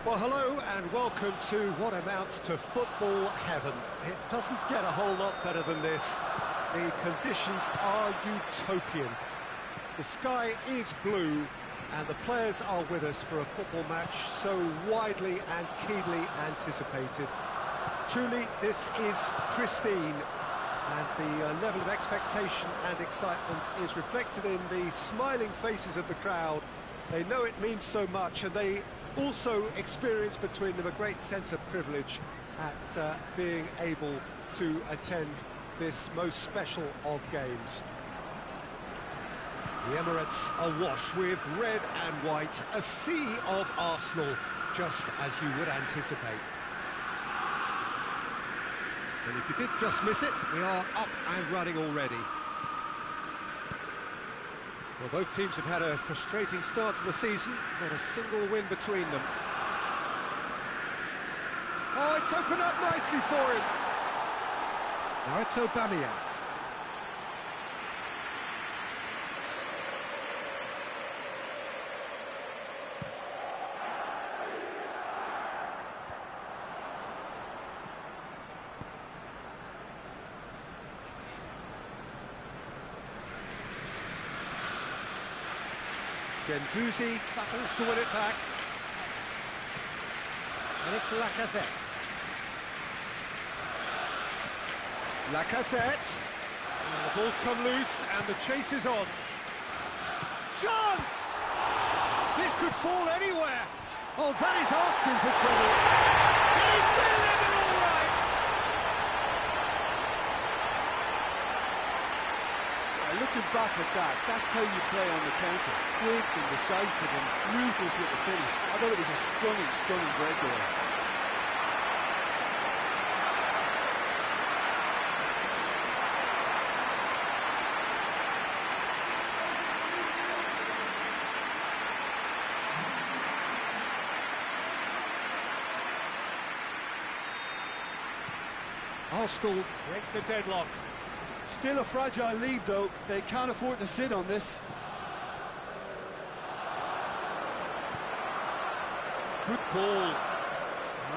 Well, hello and welcome to what amounts to football heaven. It doesn't get a whole lot better than this. The conditions are utopian. The sky is blue and the players are with us for a football match so widely and keenly anticipated. Truly, this is pristine, and the level of expectation and excitement is reflected in the smiling faces of the crowd. They know it means so much, and they also experience between them a great sense of privilege at being able to attend this most special of games. The Emirates awash with red and white, a sea of Arsenal, just as you would anticipate. And if you did just miss it, we are up and running already. Well, both teams have had a frustrating start to the season, not a single win between them. Oh, it's opened up nicely for him. Now it's Aubameyang. Guendouzi battles to win it back. And it's Lacazette. Lacazette. And the ball's come loose and the chase is on. Chance! This could fall anywhere. Oh, that is asking for trouble. He's been it all right. Looking back at that, that's how you play on the counter. Quick and decisive and ruthless with the finish. I thought it was a stunning breakaway. Arsenal break the deadlock. Still a fragile lead, though. They can't afford to sit on this. Good ball.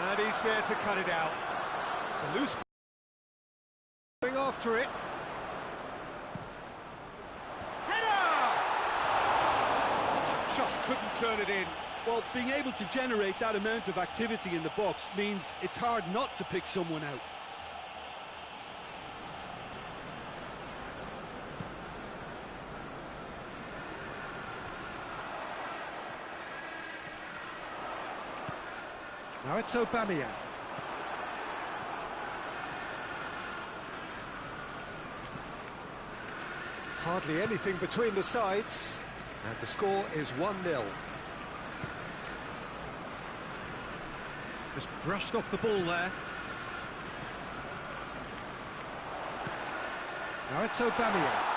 And he's there to cut it out. It's a loose ball. Going after it. Header! Just couldn't turn it in. Well, being able to generate that amount of activity in the box means it's hard not to pick someone out. Now it's Aubameyang. Hardly anything between the sides, and the score is 1-0. Just brushed off the ball there. Now it's Aubameyang.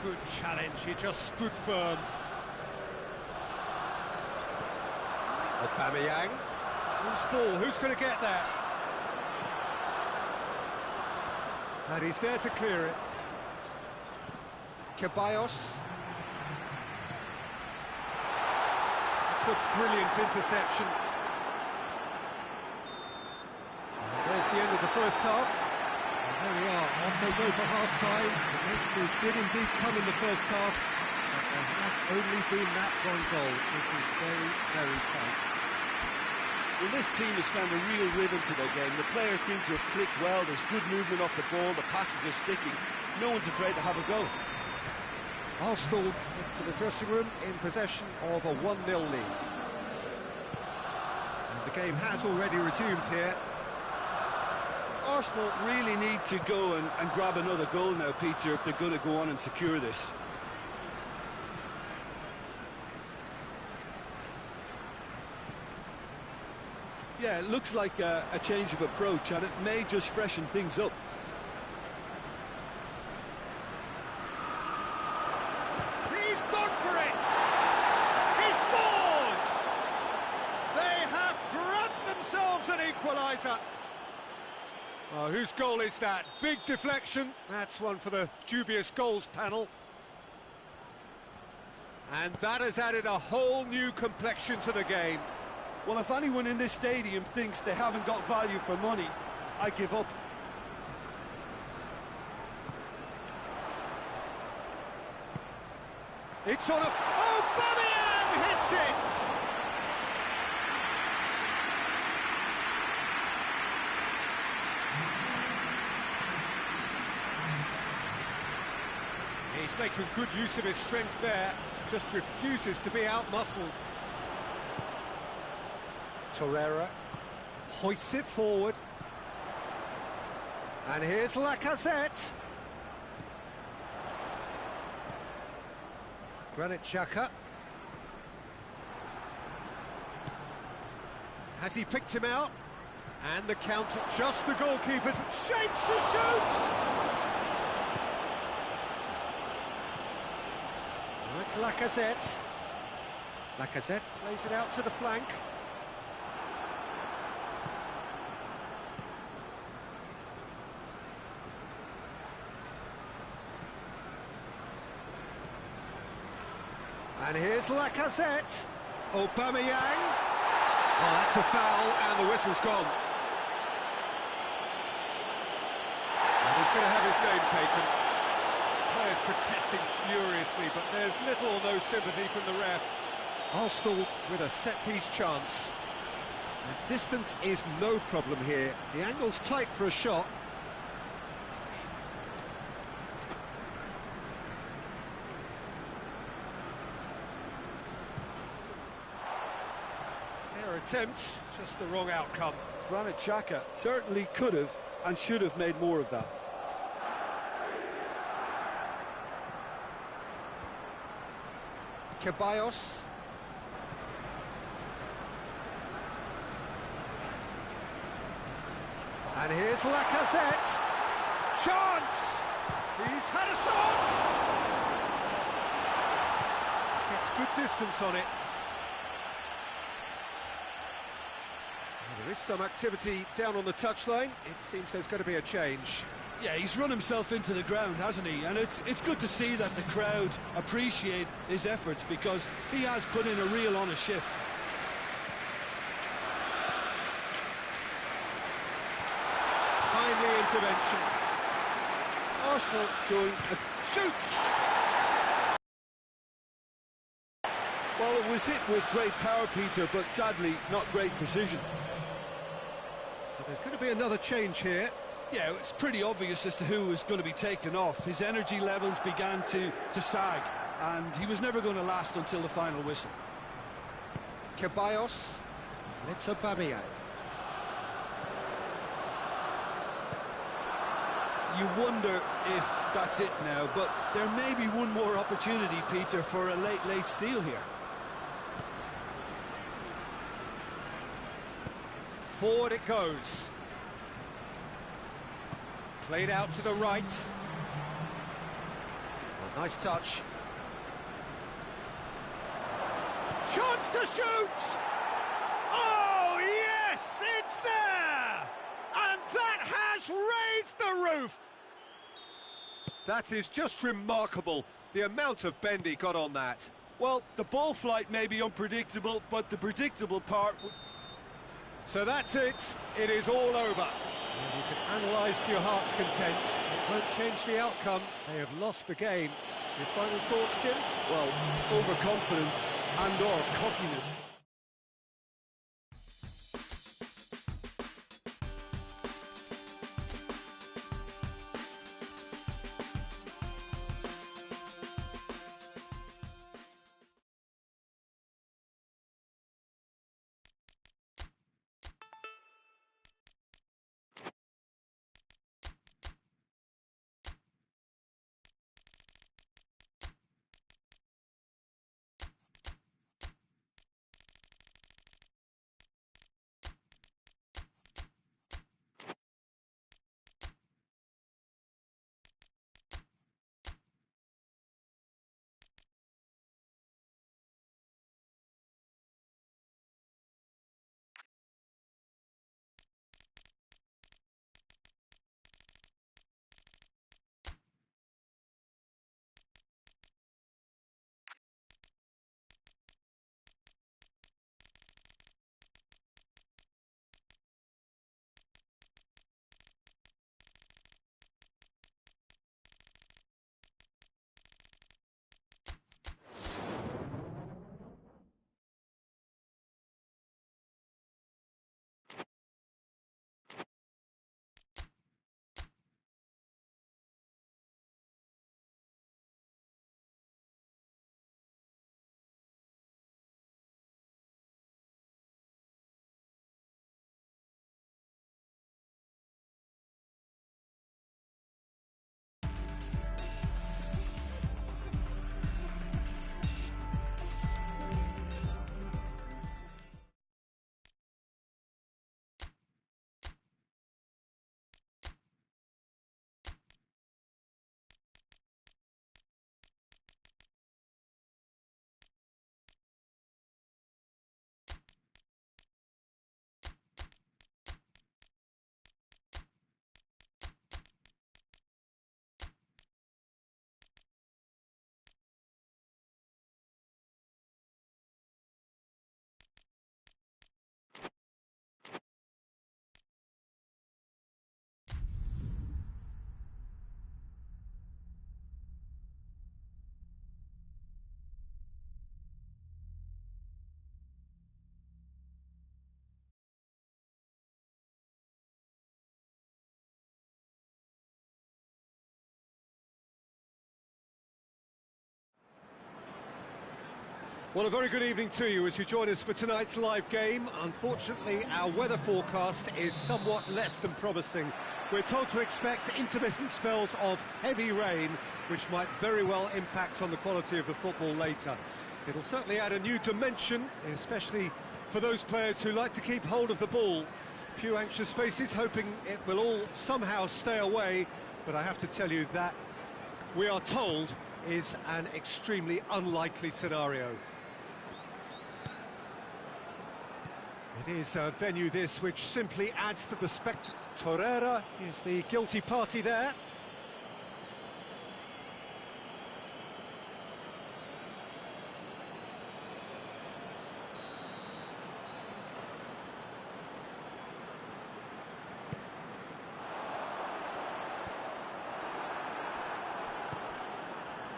Good challenge, he just stood firm. Aubameyang. Who's ball? Who's going to get there? And he's there to clear it. Ceballos. It's a brilliant interception. And there's the end of the first half. There we are, off they go for half-time. The did indeed come in the first half, but there has only been that one goal. This is very, very tight. Well, this team has found a real rhythm to their game. The players seem to have clicked well. There's good movement off the ball. The passes are sticking. No one's afraid to have a go. Arsenal for the dressing room in possession of a 1-0 lead. And the game has already resumed here. Arsenal really need to go and grab another goal now, Peter, if they're going to go on and secure this. Yeah, it looks like a change of approach, and it may just freshen things up. equaliser. Oh, whose goal is that? Big deflection. That's one for the dubious goals panel. And that has added a whole new complexion to the game. Well, if anyone in this stadium thinks they haven't got value for money, I give up. It's on a... Oh, Aubameyang hits it! He's making good use of his strength there, just refuses to be out-muscled. Torreira hoists it forward. And here's Lacazette. Granit Xhaka. Has he picked him out? And the counter, just the goalkeeper's shapes to shoot! That's Lacazette. Lacazette plays it out to the flank. And here's Lacazette. Aubameyang. Oh, that's a foul, and the whistle's gone. And he's going to have his name taken. Players protesting furiously, but there's little or no sympathy from the ref. Arsenal with a set-piece chance. The distance is no problem here. The angle's tight for a shot. Fair attempt, just the wrong outcome. Granit Xhaka certainly could have and should have made more of that. Ceballos. And here's Lacazette. Chance! He's had a shot! Gets good distance on it. Well, there is some activity down on the touchline. It seems there's going to be a change. Yeah, he's run himself into the ground, hasn't he? And it's good to see that the crowd appreciate his efforts, because he has put in a real honest shift. Timely intervention. Arsenal showing a shoots! Well, it was hit with great power, Peter, but sadly not great precision. So there's going to be another change here. Yeah, it's pretty obvious as to who was going to be taken off. His energy levels began to sag, and he was never going to last until the final whistle. Ceballos. And it's Aubameyang. You wonder if that's it now, but there may be one more opportunity, Peter, for a late steal here. Forward it goes. Played out to the right. Oh, nice touch. Chance to shoot! Oh, yes, it's there! And that has raised the roof! That is just remarkable, the amount of bend he got on that. Well, the ball flight may be unpredictable, but the predictable part... So that's it. It is all over. And you can analyse to your heart's content. It won't change the outcome. They have lost the game. Your final thoughts, Jim? Well, overconfidence and/or cockiness. Well, a very good evening to you as you join us for tonight's live game. Unfortunately, our weather forecast is somewhat less than promising. We're told to expect intermittent spells of heavy rain, which might very well impact on the quality of the football later. It'll certainly add a new dimension, especially for those players who like to keep hold of the ball. A few anxious faces hoping it will all somehow stay away, but I have to tell you that we are told is an extremely unlikely scenario. It is a venue this which simply adds to the spectacle. Torreira is the guilty party there.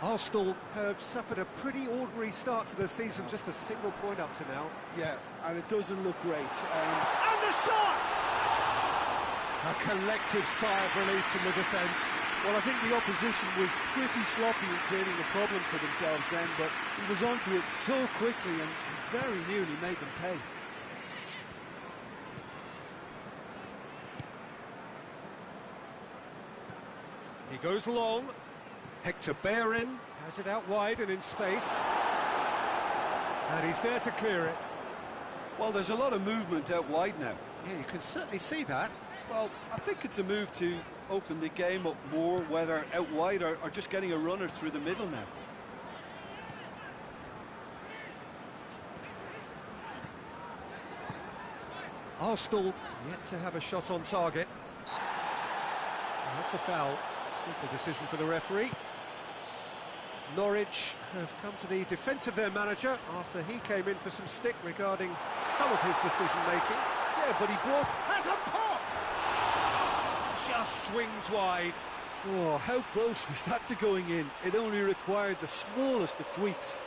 Arsenal have suffered a pretty ordinary start to the season, just a single point up to now. Yeah, and it doesn't look great. And the shot! A collective sigh of relief from the defence. Well, I think the opposition was pretty sloppy in creating a problem for themselves then, but he was onto it so quickly and very nearly made them pay. He goes long. Hector Bellerin has it out wide and in space. And he's there to clear it. Well, there's a lot of movement out wide now. Yeah, you can certainly see that. Well, I think it's a move to open the game up more, whether out wide or just getting a runner through the middle now. Arsenal yet to have a shot on target. And that's a foul. Simple decision for the referee. Norwich have come to the defence of their manager after he came in for some stick regarding some of his decision-making. Yeah, but he brought... Has a pop! Just swings wide. Oh, how close was that to going in? It only required the smallest of tweaks.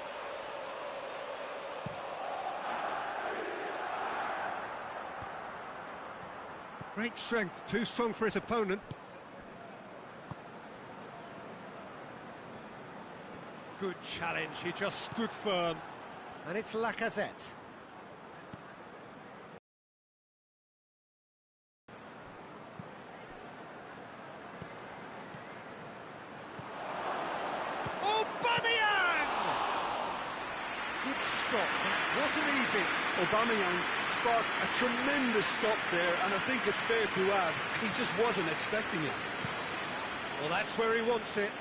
Great strength, too strong for his opponent. Good challenge, he just stood firm. And it's Lacazette. Aubameyang! Good stop, that wasn't easy. Aubameyang sparked a tremendous stop there, and I think it's fair to add, he just wasn't expecting it. Well, that's where he wants it.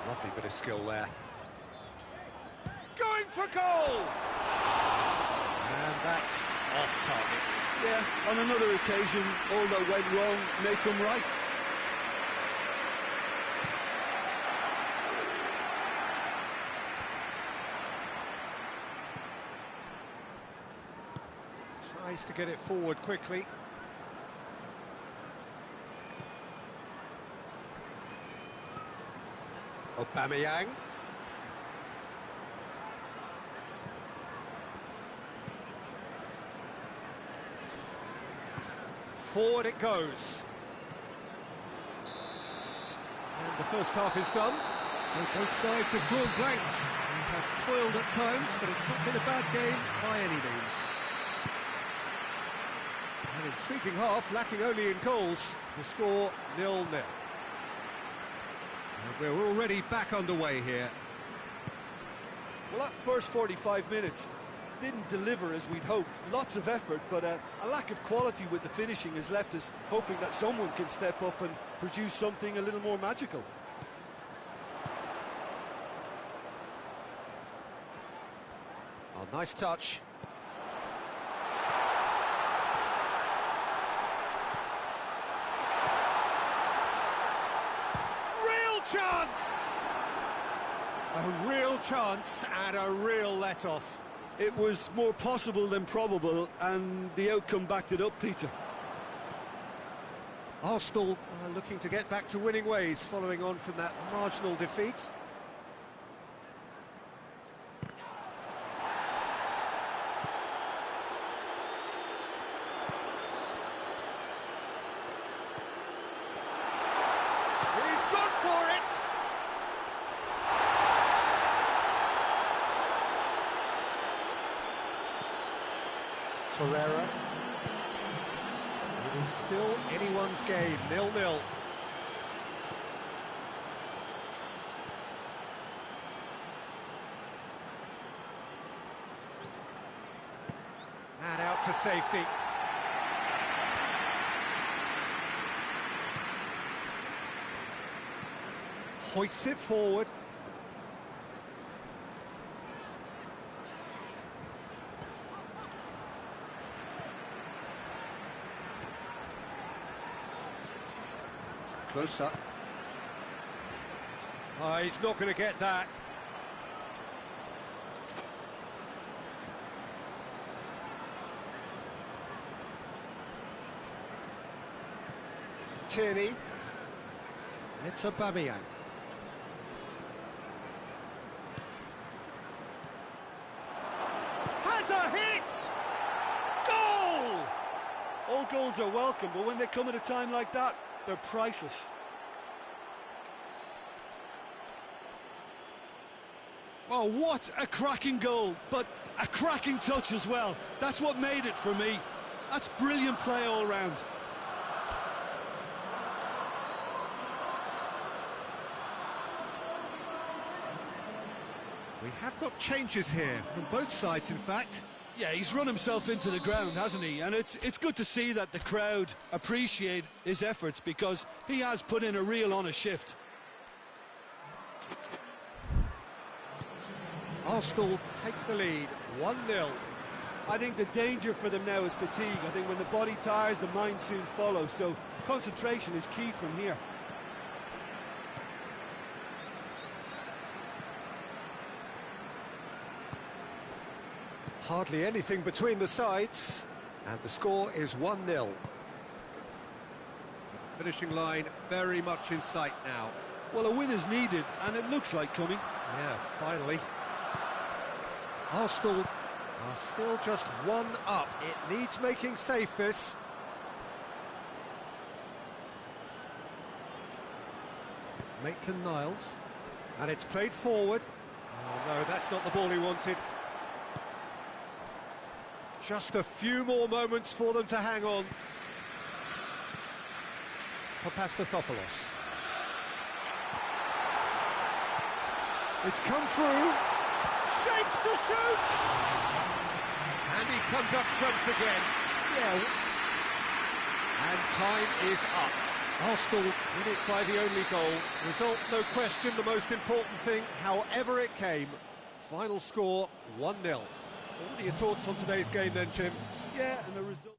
Lovely bit of skill there. Going for goal! And that's off target. Yeah, on another occasion, all that went wrong may come right. Tries to get it forward quickly. Aubameyang. Forward it goes. And the first half is done. So both sides have drawn blanks and have toiled at times, but it's not been a bad game by any means. An intriguing half, lacking only in goals. The score 0-0. We're already back underway here. Well, that first 45 minutes didn't deliver as we'd hoped. Lots of effort, but a lack of quality with the finishing has left us hoping that someone can step up and produce something a little more magical. Oh, nice touch. Chance! A real chance and a real let-off. It was more possible than probable, and the outcome backed it up, Peter. Arsenal are looking to get back to winning ways following on from that marginal defeat. Torreira. It is still anyone's game, 0-0. And out to safety. Hoists it forward. Close up. Oh, he's not going to get that. Tierney. It's Aubameyang. Has a hit! Goal! All goals are welcome, but when they come at a time like that, they're priceless. Oh, what a cracking goal, but a cracking touch as well. That's what made it for me. That's brilliant play all round. We have got changes here, from both sides in fact. Yeah, he's run himself into the ground, hasn't he? And it's good to see that the crowd appreciate his efforts, because he has put in a real honest shift. Arsenal take the lead, 1-0. I think the danger for them now is fatigue. I think when the body tires, the mind soon follows. So concentration is key from here. Hardly anything between the sides, and the score is 1-0. Finishing line very much in sight now. Well, a win is needed, and it looks like coming. Yeah, finally. Arsenal are still just one up. It needs making safe, this. Maitland-Niles. And it's played forward. Oh no, that's not the ball he wanted. Just a few more moments for them to hang on. Papastathopoulos. It's come through. Shapes to shoot! And he comes up trumps again. Yeah. And time is up. Arsenal win it by the only goal. Result, no question, the most important thing, however it came. Final score, 1-0. What are your thoughts on today's game then, Jim? Yeah, and the result...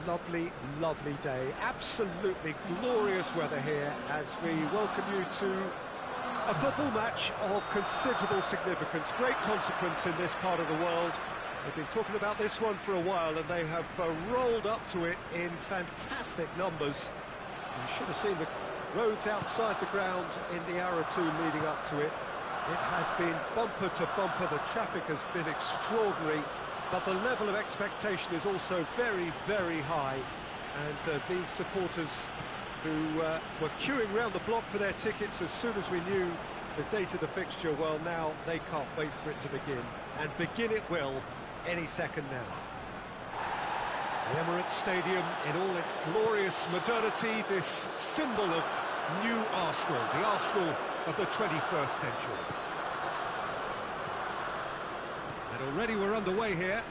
lovely, lovely day. Absolutely glorious weather here as we welcome you to a football match of considerable significance, great consequence in this part of the world. They've been talking about this one for a while and they have rolled up to it in fantastic numbers. You should have seen the roads outside the ground in the hour or two leading up to it. It has been bumper to bumper, the traffic has been extraordinary, but the level of expectation is also very, very high. And these supporters who were queuing round the block for their tickets as soon as we knew the date of the fixture, well, now they can't wait for it to begin. And begin it will any second now. The Emirates Stadium in all its glorious modernity, this symbol of new Arsenal, the Arsenal of the 21st century. And already we're underway here.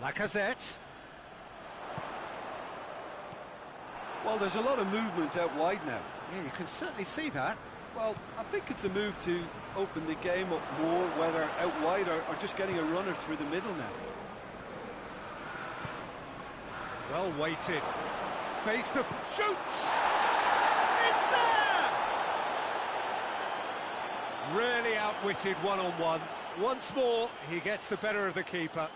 Lacazette. Well, there's a lot of movement out wide now. Yeah, you can certainly see that. Well, I think it's a move to open the game up more, whether out wide or just getting a runner through the middle now. Well weighted. Face to... shoots! It's there! Really outwitted one-on-one. Once more, he gets the better of the keeper.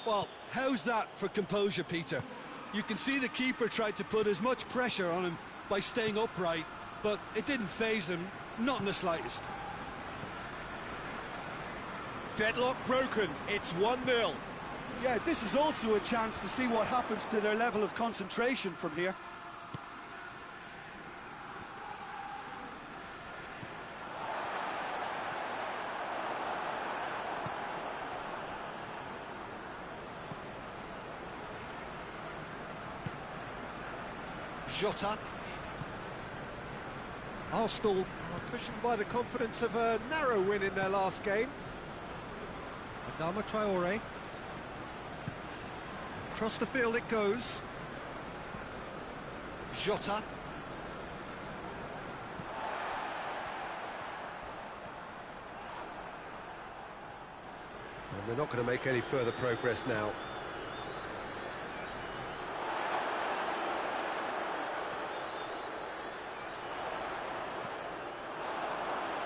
Well, how's that for composure, Peter? You can see the keeper tried to put as much pressure on him by staying upright, but it didn't faze him, not in the slightest. Deadlock broken, it's 1-0. Yeah, this is also a chance to see what happens to their level of concentration from here. Jota. Arsenal are cushioned by the confidence of a narrow win in their last game. Adama Traore. Across the field it goes. Jota. And they're not going to make any further progress now.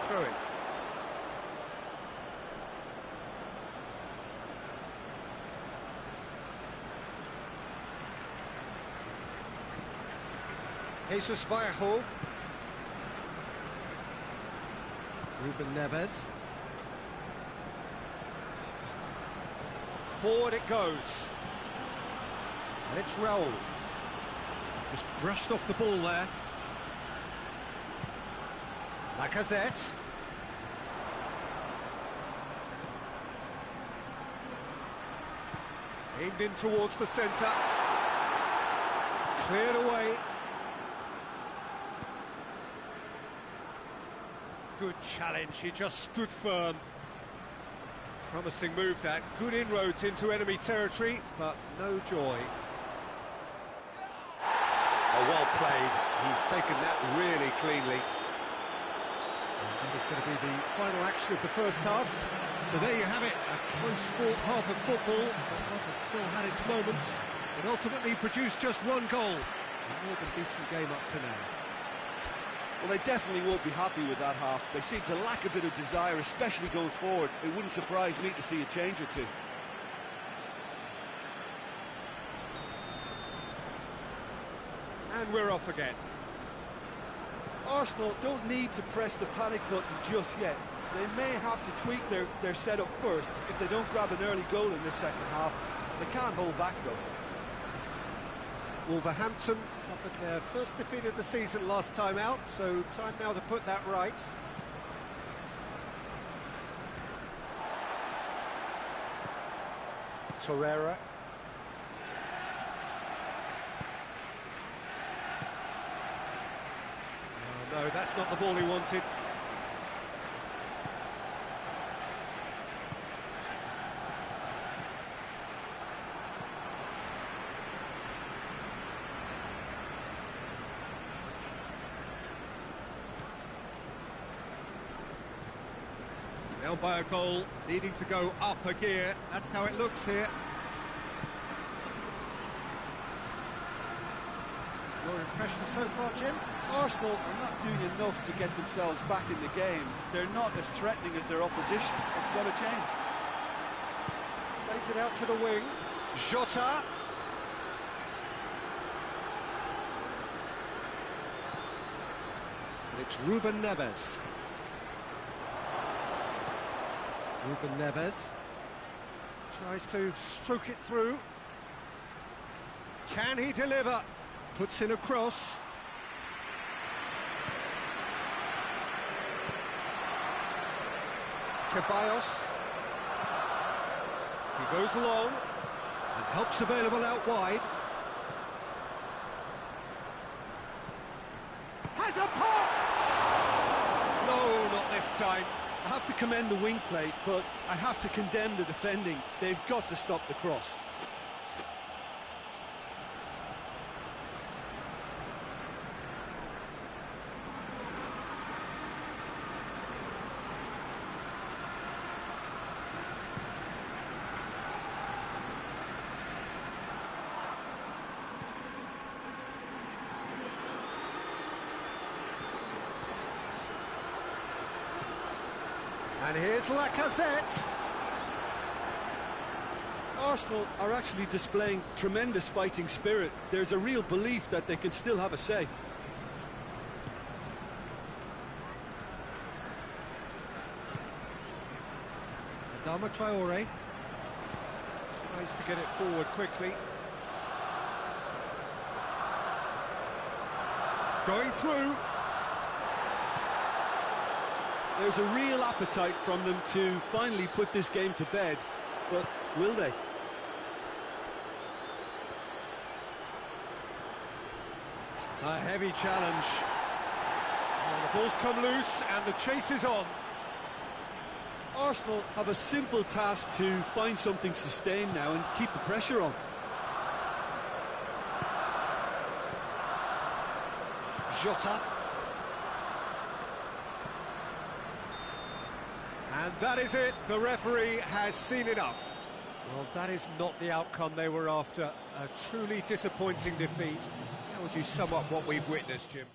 Throw it. Jesus Vallejo. Ruben Neves. Forward it goes. And it's Raul. Just brushed off the ball there. Lacazette. Aimed in towards the centre. Cleared away. Good challenge, he just stood firm. Promising move that, good inroads into enemy territory, but no joy. Oh, well played, he's taken that really cleanly. And that is going to be the final action of the first half. So there you have it, a close-fought half of football, but one that still had its moments. It ultimately produced just one goal. It's a more than decent game up to now. Well, they definitely won't be happy with that half. They seem to lack a bit of desire, especially going forward. It wouldn't surprise me to see a change or two. And we're off again. Arsenal don't need to press the panic button just yet. They may have to tweak their setup first if they don't grab an early goal in this second half. They can't hold back, though. Wolverhampton suffered their first defeat of the season last time out, so time now to put that right. Torreira. Oh, no, that's not the ball he wanted. Down by a goal, needing to go up a gear. That's how it looks here. Your impressions so far, Jim? Arsenal are not doing enough to get themselves back in the game. They're not as threatening as their opposition. It's got to change. Plays it out to the wing. Jota. And it's Ruben Neves. Ruben Neves tries to stroke it through. Can he deliver? Puts in a cross. Ceballos. He goes long and helps available out wide. Has a pop! No, not this time. I have to commend the wing play, but I have to condemn the defending. They've got to stop the cross. And here's Lacazette. Arsenal are actually displaying tremendous fighting spirit. There's a real belief that they can still have a say. Adama Traore tries to get it forward quickly. Going through. There's a real appetite from them to finally put this game to bed, but will they? A heavy challenge. Well, the ball's come loose and the chase is on. Arsenal have a simple task to find something sustained now and keep the pressure on. Jota. And that is it. The referee has seen enough. Well, that is not the outcome they were after. A truly disappointing defeat. How would you sum up what we've witnessed, Jim?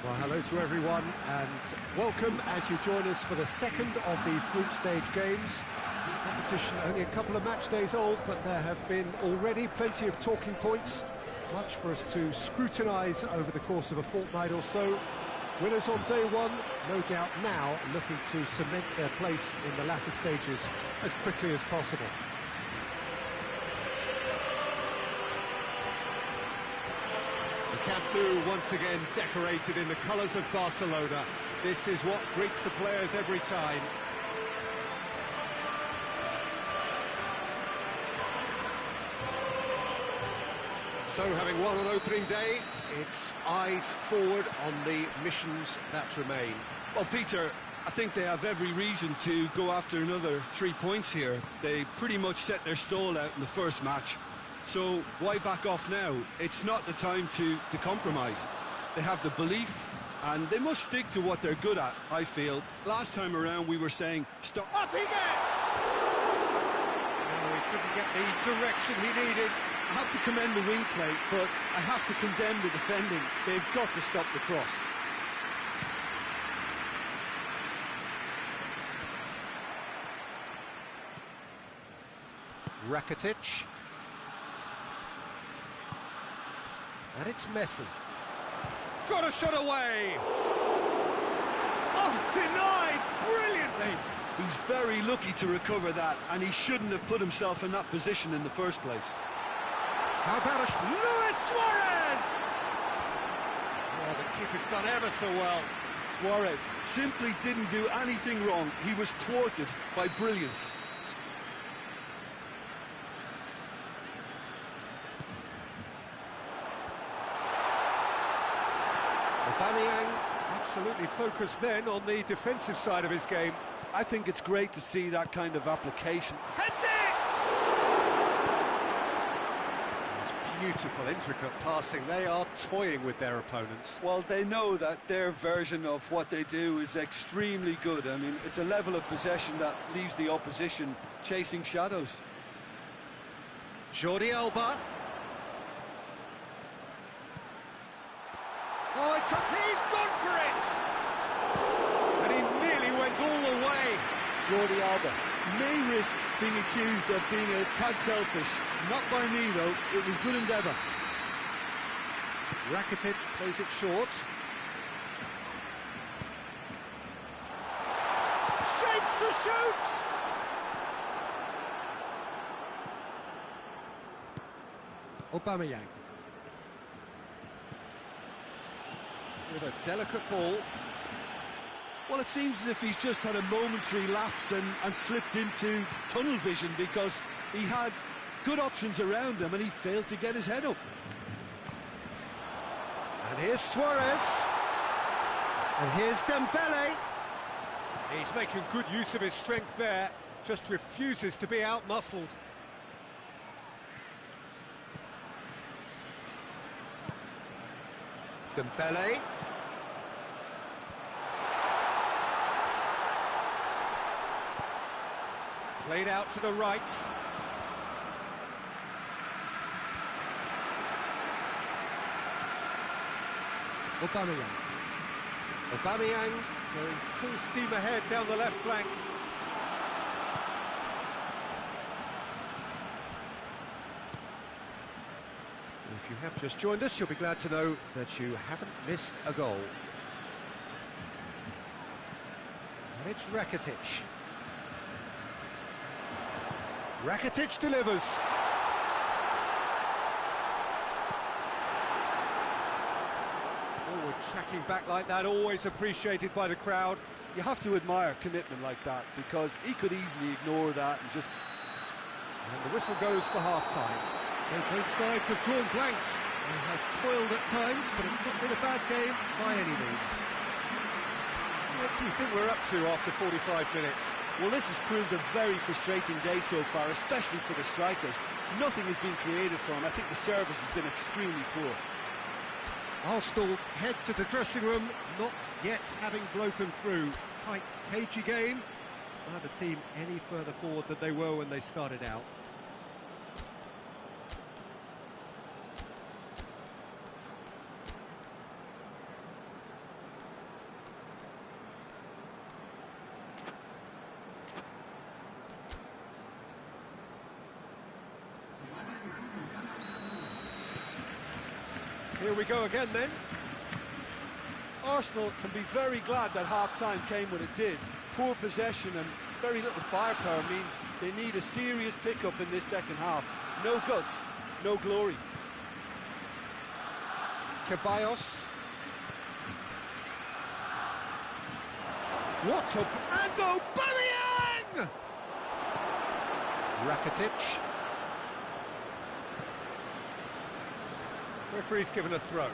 Well, hello to everyone, and welcome as you join us for the second of these group stage games. Competition only a couple of match days old, but there have been already plenty of talking points, much for us to scrutinise over the course of a fortnight or so. Winners on day one, no doubt now looking to cement their place in the latter stages as quickly as possible. The Camp Nou once again decorated in the colours of Barcelona. This is what greets the players every time. So, having won on opening day, it's eyes forward on the missions that remain. Well, Peter, I think they have every reason to go after another 3 points here. They pretty much set their stall out in the first match. So why back off now? It's not the time to compromise. They have the belief, and they must stick to what they're good at, I feel. Last time around we were saying, stop. Up he gets! Oh, he couldn't get the direction he needed. I have to commend the wing play, but I have to condemn the defending. They've got to stop the cross. Rakitic. And it's Messi. Got a shot away! Oh, denied brilliantly! He's very lucky to recover that, and he shouldn't have put himself in that position in the first place. How about Luis Suarez? Oh, the keeper's done ever so well. Suarez simply didn't do anything wrong. He was thwarted by brilliance. Aubameyang absolutely focused then on the defensive side of his game. I think it's great to see that kind of application. Heads it! Beautiful, intricate passing. They are toying with their opponents. Well, they know that their version of what they do is extremely good. I mean, it's a level of possession that leaves the opposition chasing shadows. Jordi Alba. Oh, he's gone for it! And he nearly went all the way. Jordi Alba may risk being accused of being a tad selfish. Not by me, though. It was good endeavour. Rakitic plays it short. Shapes to shoot! Aubameyang. With a delicate ball. Well, it seems as if he's just had a momentary lapse and slipped into tunnel vision, because he had good options around him and he failed to get his head up. And here's Suarez. And here's Dembele. He's making good use of his strength there, just refuses to be out-muscled. Dembele. Played out to the right. Aubameyang. Aubameyang going full steam ahead down the left flank. If you have just joined us, you'll be glad to know that you haven't missed a goal. And it's Rakitic. Rakitic delivers. Forward tracking back like that, always appreciated by the crowd. You have to admire commitment like that, because he could easily ignore that and just... And the whistle goes for half-time. So both sides have drawn blanks. They have toiled at times, but it's not been a bad game by any means. What do you think we're up to after 45 minutes? Well, this has proved a very frustrating day so far, especially for the strikers. Nothing has been created for them. I think the service has been extremely poor. Arsenal head to the dressing room, not yet having broken through. Tight, cagey game. Neither team any further forward than they were when they started out. Here we go again then. Arsenal can be very glad that half-time came when it did. Poor possession and very little firepower means they need a serious pickup in this second half. No guts, no glory. Ceballos. What a... and Aubameyang! Rakitic. Referee's given a throw.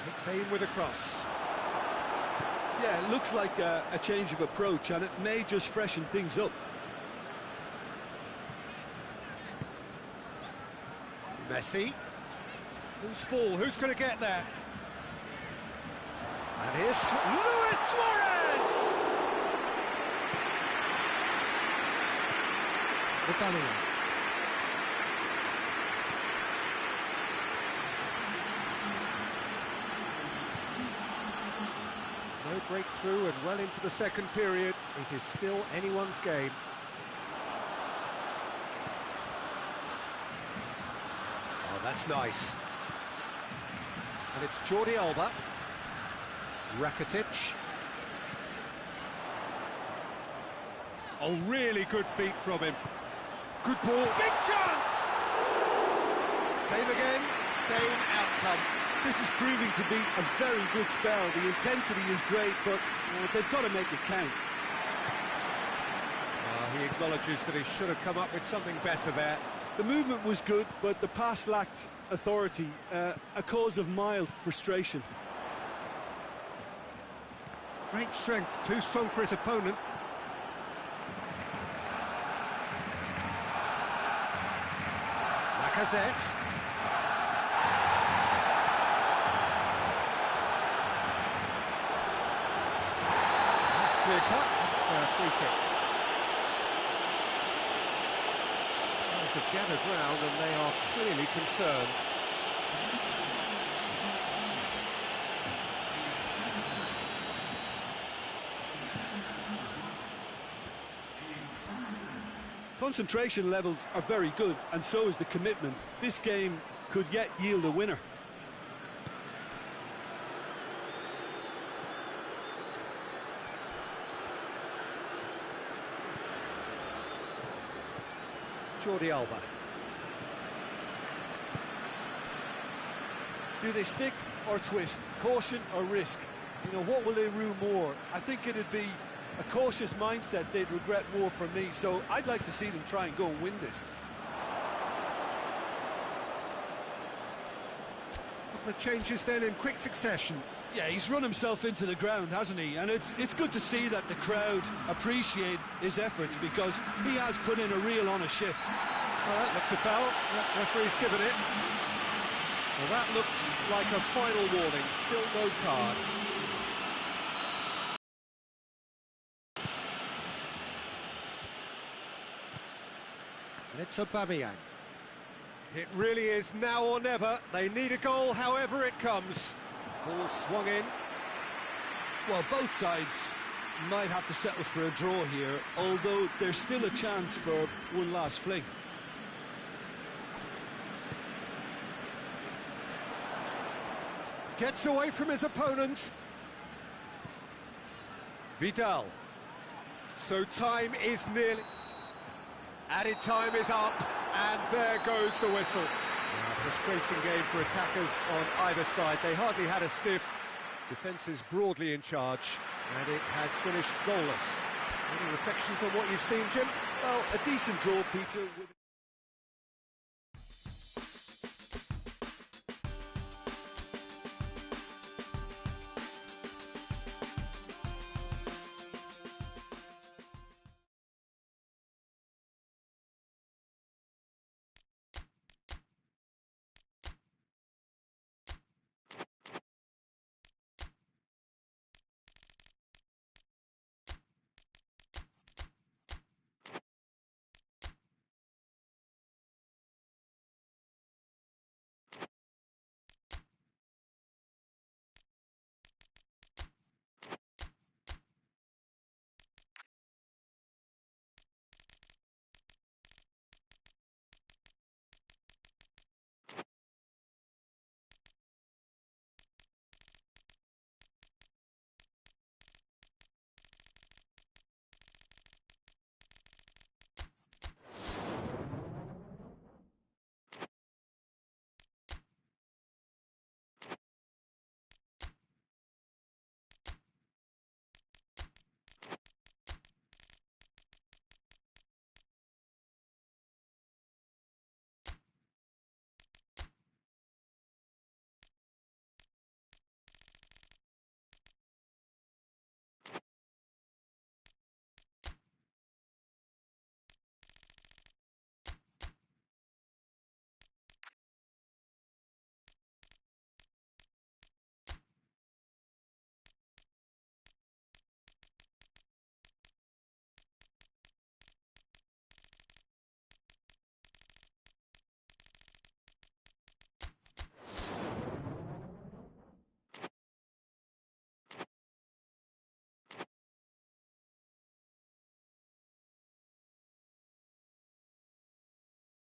Takes aim with a cross. Yeah, it looks like a change of approach, and it may just freshen things up. Messi. Who's ball? Who's going to get there? And here's Luis Suarez! Aubameyang. No breakthrough and well into the second period. It is still anyone's game. Oh, that's nice. And it's Jordi Alba. Rakitic. Oh, really good feet from him. Good ball. Big chance! Same again, same outcome. This is proving to be a very good spell. The intensity is great, but they've got to make it count. He acknowledges that he should have come up with something better there. The movement was good, but the pass lacked authority, a cause of mild frustration. Great strength, too strong for his opponent. Lacazette. That's clear cut, that's a free kick. Players have gathered round and they are clearly concerned. Concentration levels are very good, and so is the commitment. This game could yet yield a winner. Jordi Alba. Do they stick or twist? Caution or risk? You know, what will they rue more? I think it'd be a cautious mindset they'd regret more from me, so I'd like to see them try and go and win this. Couple of changes then in quick succession. Yeah, he's run himself into the ground, hasn't he? And it's good to see that the crowd appreciate his efforts, because he has put in a real honest shift. Well, that looks a foul. Yeah, referee's given it. Well, that looks like a final warning. Still no card. And it's Aubameyang. It really is now or never. They need a goal however it comes. Ball swung in. Well, both sides might have to settle for a draw here, although there's still a chance for one last fling. Gets away from his opponent. Vidal. So time is nearly... Added time is up, and there goes the whistle. Frustrating game for attackers on either side. They hardly had a sniff. Defence is broadly in charge, and it has finished goalless. Any reflections on what you've seen, Jim? Well, a decent draw, Peter.